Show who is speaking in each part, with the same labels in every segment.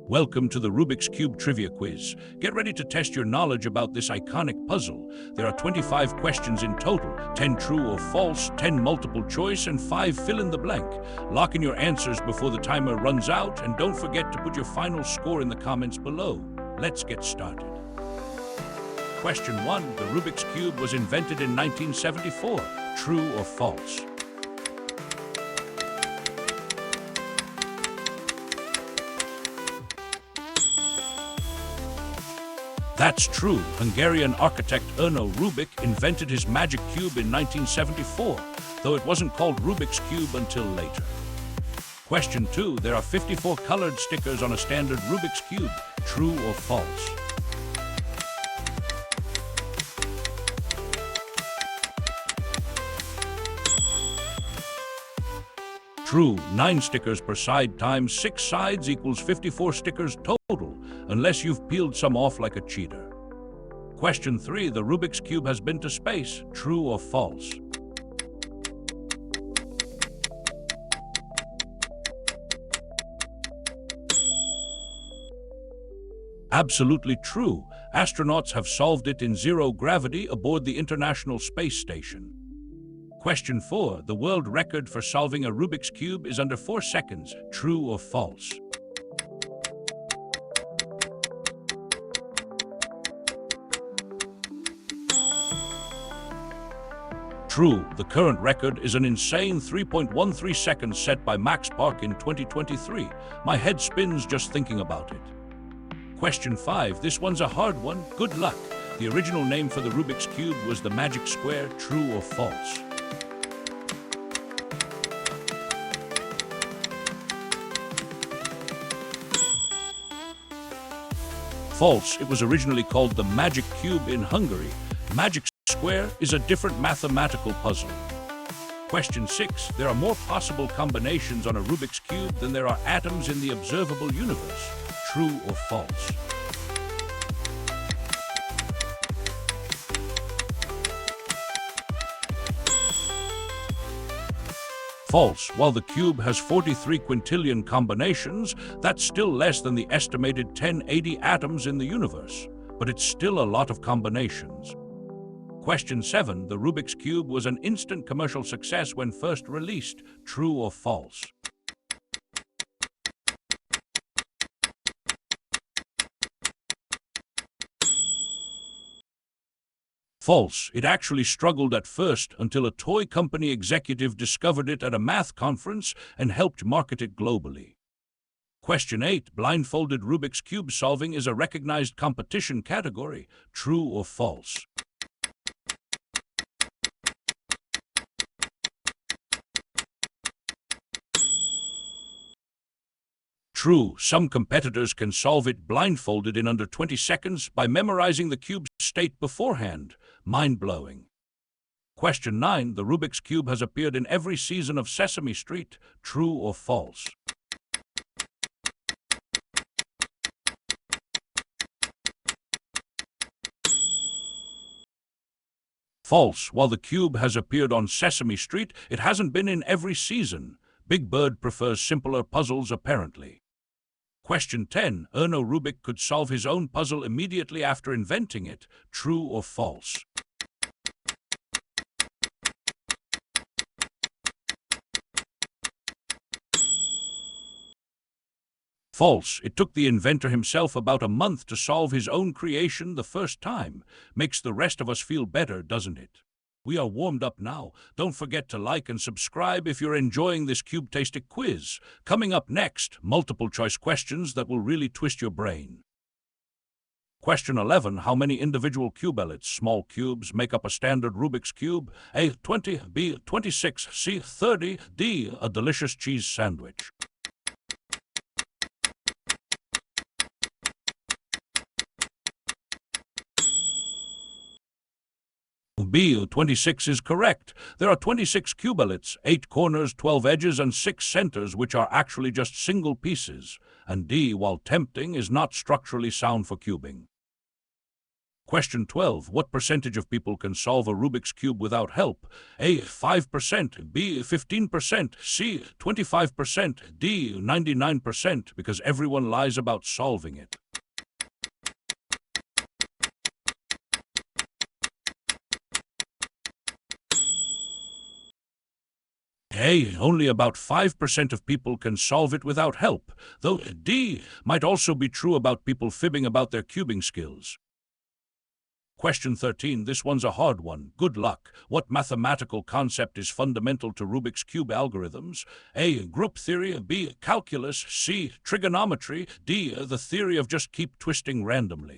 Speaker 1: Welcome to the Rubik's Cube Trivia Quiz. Get ready to test your knowledge about this iconic puzzle. There are 25 questions in total, 10 true or false, 10 multiple choice, and 5 fill in the blank. Lock in your answers before the timer runs out, and don't forget to put your final score in the comments below. Let's get started. Question 1. The Rubik's Cube was invented in 1974. True or false? That's true. Hungarian architect Erno Rubik invented his magic cube in 1974, though it wasn't called Rubik's Cube until later. Question 2. There are 54 colored stickers on a standard Rubik's Cube. True or false? True. 9 stickers per side times 6 sides equals 54 stickers total, unless you've peeled some off like a cheater. Question 3. The Rubik's Cube has been to space. True or false? Absolutely true. Astronauts have solved it in zero gravity aboard the International Space Station. Question 4. The world record for solving a Rubik's Cube is under 4 seconds. True or false? True. The current record is an insane 3.13 seconds set by Max Park in 2023. My head spins just thinking about it. Question 5. This one's a hard one. Good luck. The original name for the Rubik's Cube was the Magic Square. True or false? False. It was originally called the Magic Cube in Hungary. Magic Square is a different mathematical puzzle. Question 6. There are more possible combinations on a Rubik's Cube than there are atoms in the observable universe. True or false? False. While the cube has 43 quintillion combinations, that's still less than the estimated 1080 atoms in the universe. But it's still a lot of combinations. Question 7. The Rubik's Cube was an instant commercial success when first released. True or false? False. It actually struggled at first until a toy company executive discovered it at a math conference and helped market it globally. Question 8. Blindfolded Rubik's Cube solving is a recognized competition category. True or false? True. Some competitors can solve it blindfolded in under 20 seconds by memorizing the cube's state beforehand. Mind-blowing. Question 9. The Rubik's Cube has appeared in every season of Sesame Street. True or false? False. While the cube has appeared on Sesame Street, it hasn't been in every season. Big Bird prefers simpler puzzles, apparently. Question 10. Erno Rubik could solve his own puzzle immediately after inventing it. True or false? False. It took the inventor himself about a month to solve his own creation the first time. Makes the rest of us feel better, doesn't it? We are warmed up now. Don't forget to like and subscribe if you're enjoying this cube-tastic quiz. Coming up next, multiple choice questions that will really twist your brain. Question 11. How many individual cubellets, small cubes, make up a standard Rubik's Cube? A. 20, B. 26, C. 30, D. A delicious cheese sandwich. B. 26 is correct. There are 26 cubellets, 8 corners, 12 edges, and 6 centers, which are actually just single pieces. And D, while tempting, is not structurally sound for cubing. Question 12. What percentage of people can solve a Rubik's Cube without help? A. 5%, B. 15%, C. 25%, D. 99%, because everyone lies about solving it. A. Only about 5% of people can solve it without help, though D. might also be true about people fibbing about their cubing skills. Question 13. This one's a hard one. Good luck. What mathematical concept is fundamental to Rubik's Cube algorithms? A. Group theory, B. Calculus, C. Trigonometry, D. The theory of just keep twisting randomly.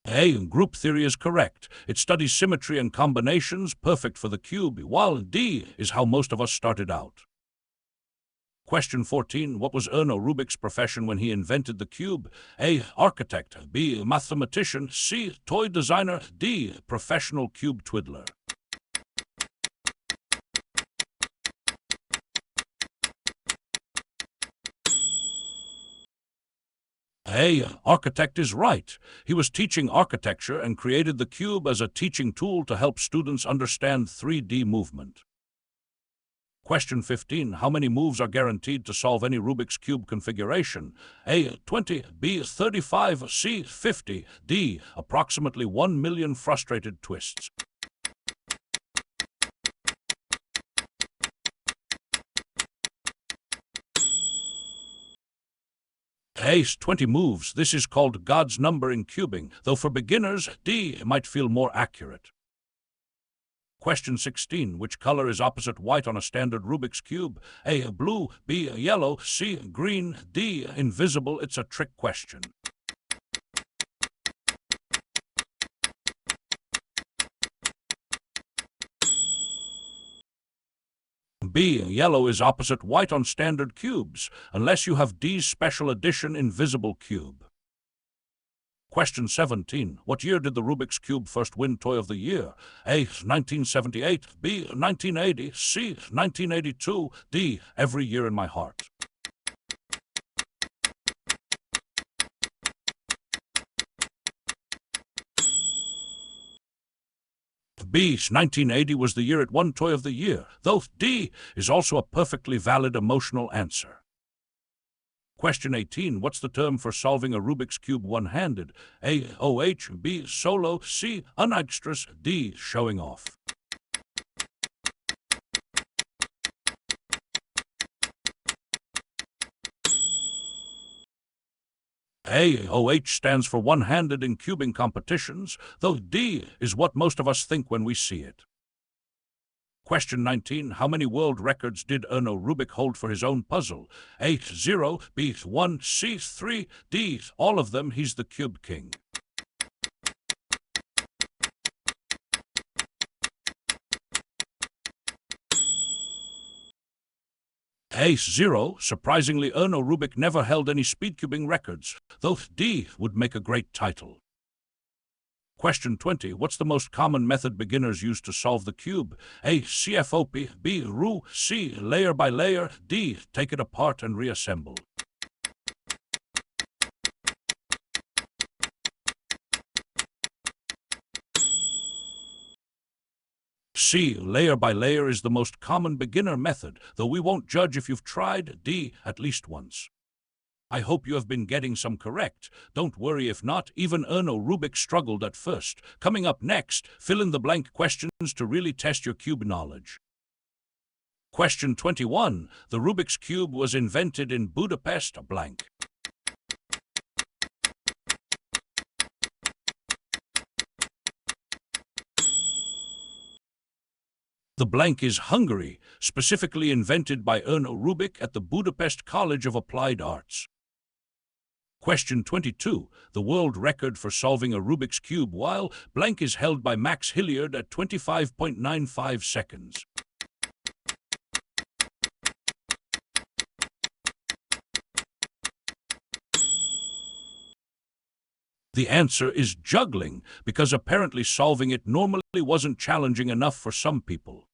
Speaker 1: A. Group theory is correct. It studies symmetry and combinations, perfect for the cube, while D. is how most of us started out. Question 14. What was Erno Rubik's profession when he invented the cube? A. Architect, B. Mathematician, C. Toy designer, D. Professional cube twiddler. A. Architect is right. He was teaching architecture and created the cube as a teaching tool to help students understand 3D movement. Question 15. How many moves are guaranteed to solve any Rubik's Cube configuration? A. 20, B. 35, C. 50, D. Approximately 1 million frustrated twists. A. 20 moves. This is called God's number in cubing, though for beginners, D. might feel more accurate. Question 16. Which color is opposite white on a standard Rubik's Cube? A. Blue, B. Yellow, C. Green, D. Invisible. It's a trick question. B. Yellow is opposite white on standard cubes, unless you have D's special edition Invisible Cube. Question 17. What year did the Rubik's Cube first win Toy of the Year? A. 1978, B. 1980, C. 1982, D. Every year in my heart. B. 1980 was the year it won Toy of the Year, though D. is also a perfectly valid emotional answer. Question 18. What's the term for solving a Rubik's Cube one-handed? A. OH, B. Solo, C. Unextras, D. Showing off. A. OH stands for one-handed in cubing competitions, though D. is what most of us think when we see it. Question 19. How many world records did Erno Rubik hold for his own puzzle? A. 0, B. 1, C. 3, D. All of them. He's the Cube King. A. 0. Surprisingly, Erno Rubik never held any speedcubing records, though D. would make a great title. Question 20. What's the most common method beginners use to solve the cube? A. CFOP, B. RU, C. Layer by layer, D. Take it apart and reassemble. C. Layer by layer is the most common beginner method, though we won't judge if you've tried D at least once. I hope you have been getting some correct. Don't worry if not, even Erno Rubik struggled at first. Coming up next, fill-in-the-blank questions to really test your cube knowledge. Question 21. The Rubik's Cube was invented in Budapest, blank. The blank is Hungary, specifically invented by Erno Rubik at the Budapest College of Applied Arts. Question 22. The world record for solving a Rubik's Cube while blank is held by Max Hilliard at 25.95 seconds. The answer is juggling, because apparently solving it normally wasn't challenging enough for some people.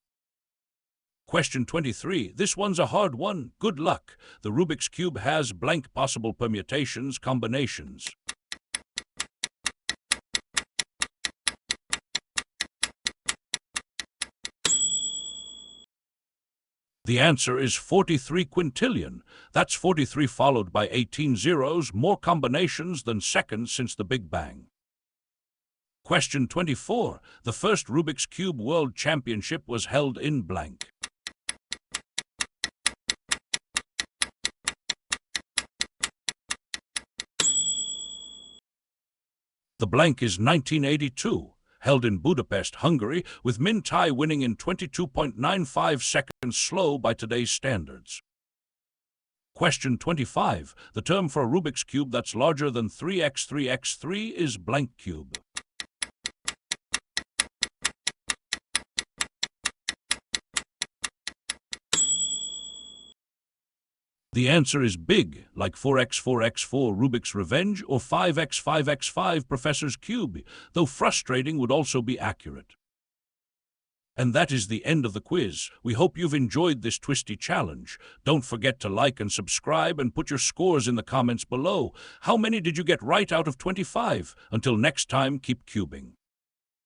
Speaker 1: Question 23. This one's a hard one. Good luck. The Rubik's Cube has blank possible permutations, combinations. The answer is 43 quintillion. That's 43 followed by 18 zeros, more combinations than seconds since the Big Bang. Question 24. The first Rubik's Cube World Championship was held in blank. The blank is 1982, held in Budapest, Hungary, with Min Tai winning in 22.95 seconds slow by today's standards. Question 25. The term for a Rubik's Cube that's larger than 3x3x3 is blank cube. The answer is big, like 4x4x4 Rubik's Revenge or 5x5x5 Professor's Cube, though frustrating would also be accurate. And that is the end of the quiz. We hope you've enjoyed this twisty challenge. Don't forget to like and subscribe and put your scores in the comments below. How many did you get right out of 25? Until next time, keep cubing.